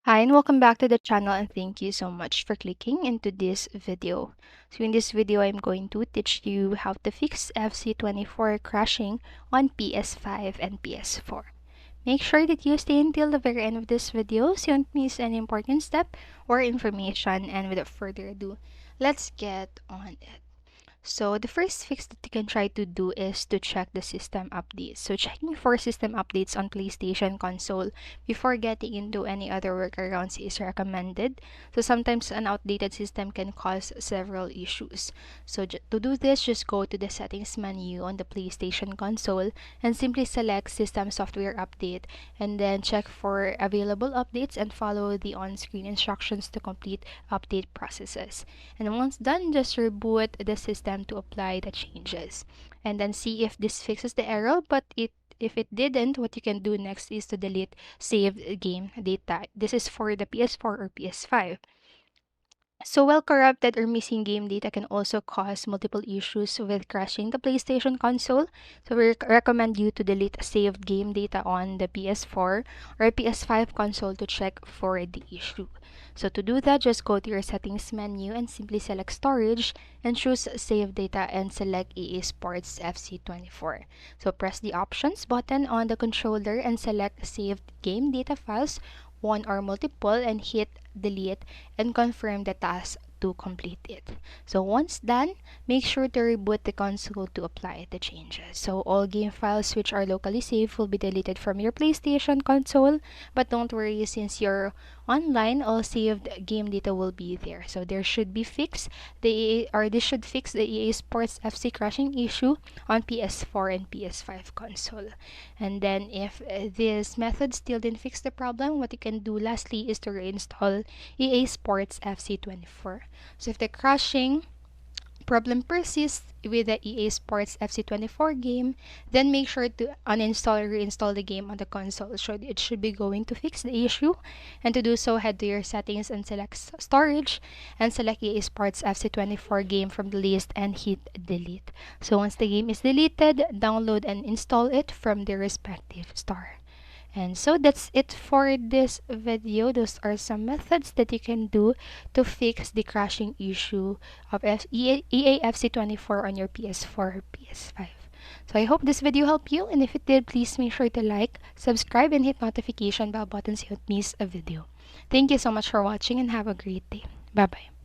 Hi and welcome back to the channel, and thank you so much for clicking into this video. So in this video, I'm going to teach you how to fix FC24 crashing on PS5 and PS4. Make sure that you stay until the very end of this video so you don't miss any important step or information, and without further ado, let's get on it. So the first fix that you can try to do is to check the system updates. So checking for system updates on PlayStation console before getting into any other workarounds is recommended. So sometimes an outdated system can cause several issues. So to do this, just go to the settings menu on the PlayStation console and simply select system software update, and then check for available updates and follow the on-screen instructions to complete update processes. And once done, just reboot the system to apply the changes, and then see if this fixes the error. But if it didn't, what you can do next is to delete saved game data. This is for the PS4 or PS5. So while corrupted or missing game data can also cause multiple issues with crashing the PlayStation console, so we recommend you to delete saved game data on the PS4 or PS5 console to check for the issue. So to do that, just go to your settings menu and simply select storage and choose save data and select EA Sports FC24. So press the options button on the controller and select saved game data files, one or multiple, and hit delete and confirm the task to complete it. So once done, make sure to reboot the console to apply the changes. So all game files which are locally saved will be deleted from your PlayStation console, but don't worry, since you're online, all saved game data will be there. So there should be fix the this should fix the EA Sports FC crashing issue on PS4 and PS5 console. And then if this method still didn't fix the problem, what you can do lastly is to reinstall EA Sports FC24. So if the crashing problem persists with the EA Sports FC24 game, then make sure to uninstall or reinstall the game on the console. So it should be going to fix the issue. And to do so, head to your settings and select storage and select EA Sports FC24 game from the list and hit delete. So once the game is deleted, download and install it from the respective store. And so that's it for this video. Those are some methods that you can do to fix the crashing issue of EAFC24 on your PS4 or PS5. So I hope this video helped you, and if it did, please make sure to like, subscribe, and hit notification bell button so you don't miss a video. Thank you so much for watching and have a great day. Bye bye.